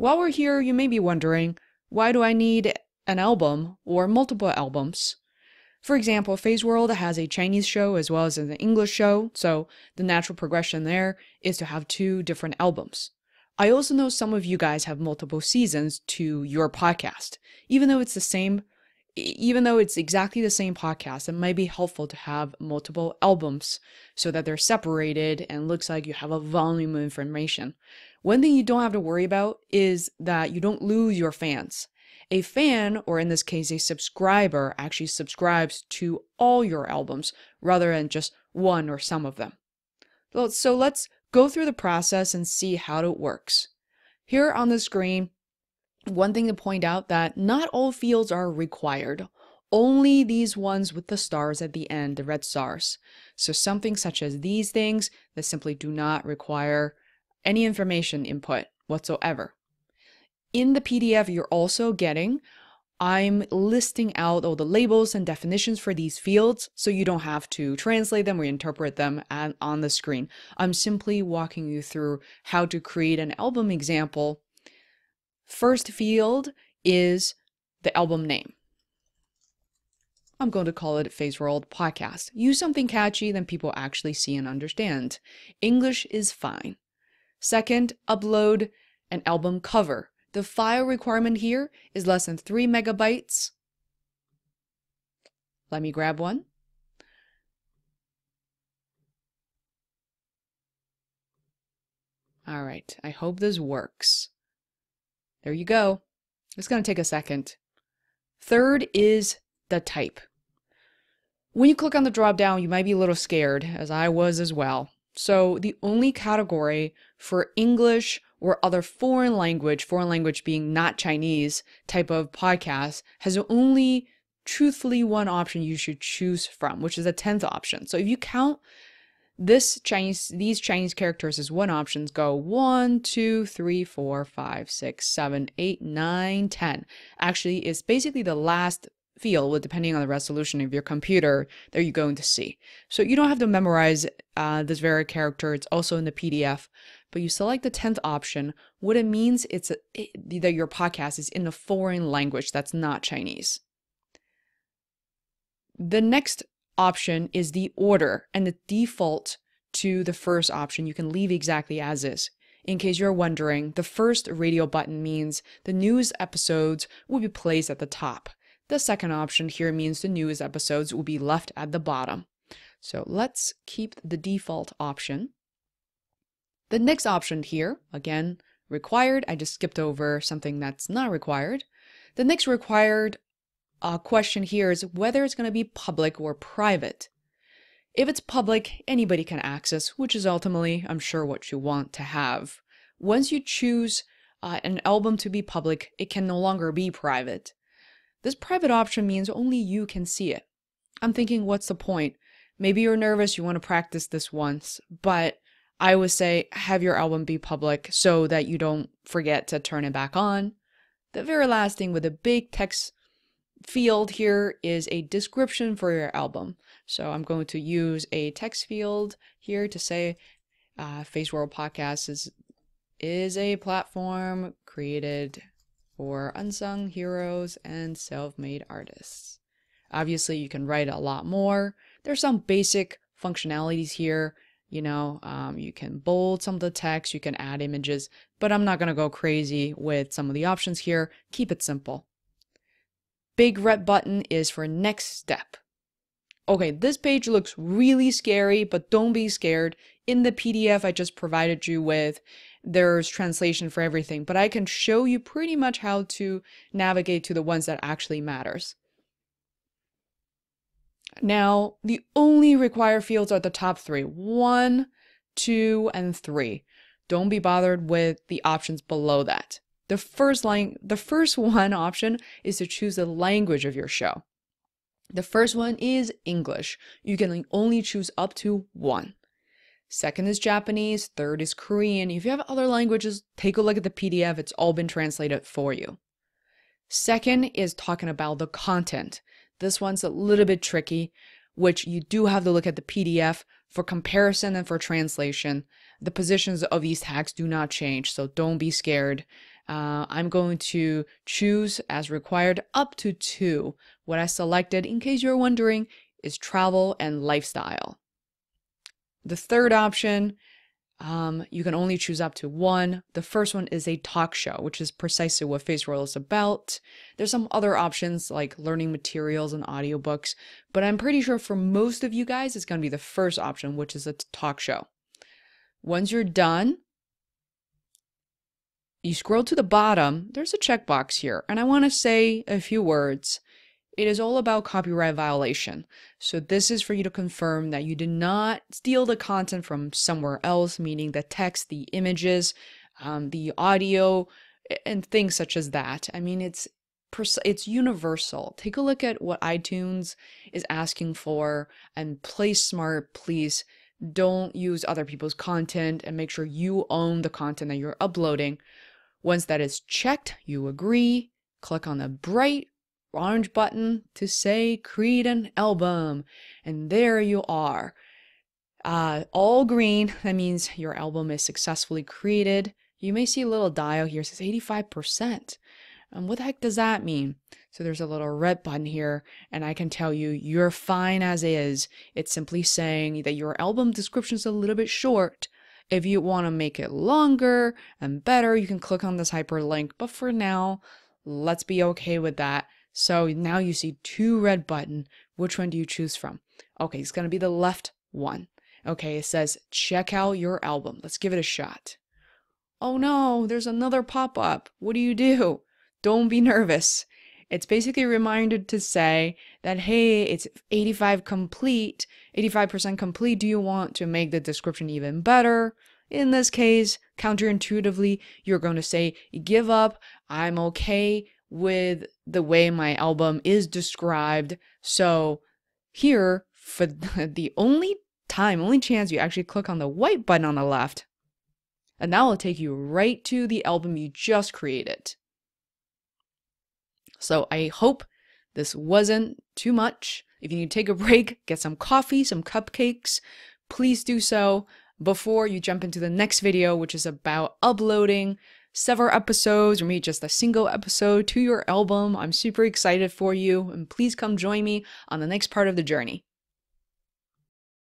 While we're here, you may be wondering, why do I need an album or multiple albums? For example, Feisworld has a Chinese show as well as an English show, so the natural progression there is to have two different albums. I also know some of you guys have multiple seasons to your podcast. Even though it's exactly the same podcast, it might be helpful to have multiple albums so that they're separated and looks like you have a volume of information. One thing you don't have to worry about is that you don't lose your fans. A fan, or in this case a subscriber, actually subscribes to all your albums rather than just one or some of them. So let's go through the process and see how it works. Here on the screen, one thing to point out that not all fields are required. Only these ones with the stars at the end, the red stars. So something such as these things that simply do not require any information input whatsoever. In the PDF you're also getting, I'm listing out all the labels and definitions for these fields so you don't have to translate them or interpret them on the screen. I'm simply walking you through how to create an album example. First field is the album name. I'm going to call it Feisworld Podcast. Use something catchy that people actually see and understand. English is fine. Second, upload an album cover. The file requirement here is less than 3 megabytes. Let me grab one. All right, I hope this works. There you go. It's going to take a second. Third is the type. When you click on the drop down, you might be a little scared, as I was as well. So the only category for English or other foreign language being not Chinese type of podcast, has only truthfully one option you should choose from, which is a 10th option. So if you count these Chinese characters as one option, go 1, 2, 3, 4, 5, 6, 7, 8, 9, 10. Actually, it's basically the last field, depending on the resolution of your computer, that you're going to see. So you don't have to memorize this very character. It's also in the PDF. But you select the 10th option. What it means that your podcast is in a foreign language that's not Chinese. The next option is the order, and the default to the first option you can leave exactly as is. In case you're wondering, the first radio button means the newest episodes will be placed at the top. The second option here means the newest episodes will be left at the bottom. So let's keep the default option. The next option here, again, required. I just skipped over something that's not required. The next required question here is whether it's going to be public or private. If it's public, anybody can access, which is ultimately, I'm sure, what you want to have. Once you choose an album to be public, it can no longer be private. This private option means only you can see it. I'm thinking, what's the point? Maybe you're nervous, you want to practice this once, but I would say have your album be public so that you don't forget to turn it back on. The very last thing with a big text field here is a description for your album. So I'm going to use a text field here to say Feisworld Podcast is a platform created for unsung heroes and self-made artists. Obviously, you can write a lot more. There's some basic functionalities here. You can bold some of the text, you can add images, but I'm not going to go crazy with some of the options here. Keep it simple. Big red button is for next step. Okay, this page looks really scary, but don't be scared. In the PDF I just provided you with, there's translation for everything, but I can show you pretty much how to navigate to the ones that actually matters. Now, the only required fields are the top 3, 1, 2, and 3. Don't be bothered with the options below that. The first one option is to choose the language of your show. The first one is English. You can only choose up to 1. Second is Japanese. Third is Korean. If you have other languages, take a look at the PDF. It's all been translated for you. Second is talking about the content. This one's a little bit tricky, which you do have to look at the PDF for comparison and for translation. The positions of these tags do not change, so don't be scared. I'm going to choose as required up to 2. What I selected, in case you're wondering, is travel and lifestyle. The third option, you can only choose up to 1. The first one is a talk show, which is precisely what Feisworld is about. There's some other options like learning materials and audiobooks, but I'm pretty sure for most of you guys, it's going to be the first option, which is a talk show. Once you're done, you scroll to the bottom, there's a checkbox here, and I want to say a few words. It is all about copyright violation. So this is for you to confirm that you did not steal the content from somewhere else, meaning the text, the images, the audio, and things such as that. I mean, it's universal. Take a look at what iTunes is asking for and play smart, please. Don't use other people's content and make sure you own the content that you're uploading. Once that is checked, you agree, click on the bright orange button to say create an album, and there you are. All green, that means your album is successfully created. You may see a little dial here, it says 85%. What the heck does that mean? So there's a little red button here, and I can tell you, you're fine as is. It's simply saying that your album description is a little bit short. If you want to make it longer and better, you can click on this hyperlink. But for now, let's be okay with that. So now you see 2 red buttons. Which one do you choose from? Okay, it's going to be the left one. Okay, it says check out your album. Let's give it a shot. Oh no, there's another pop-up. What do? Don't be nervous. It's basically a reminder to say that, hey, it's 85% complete. Do you want to make the description even better? In this case, counterintuitively, you're going to say, give up. I'm okay with the way my album is described. So here, for the only chance you actually click on the white button on the left, and that will take you right to the album you just created. So I hope this wasn't too much. If you need to take a break, get some coffee, some cupcakes, please do so before you jump into the next video, which is about uploading several episodes or maybe just a single episode to your album. I'm super excited for you, and please come join me on the next part of the journey.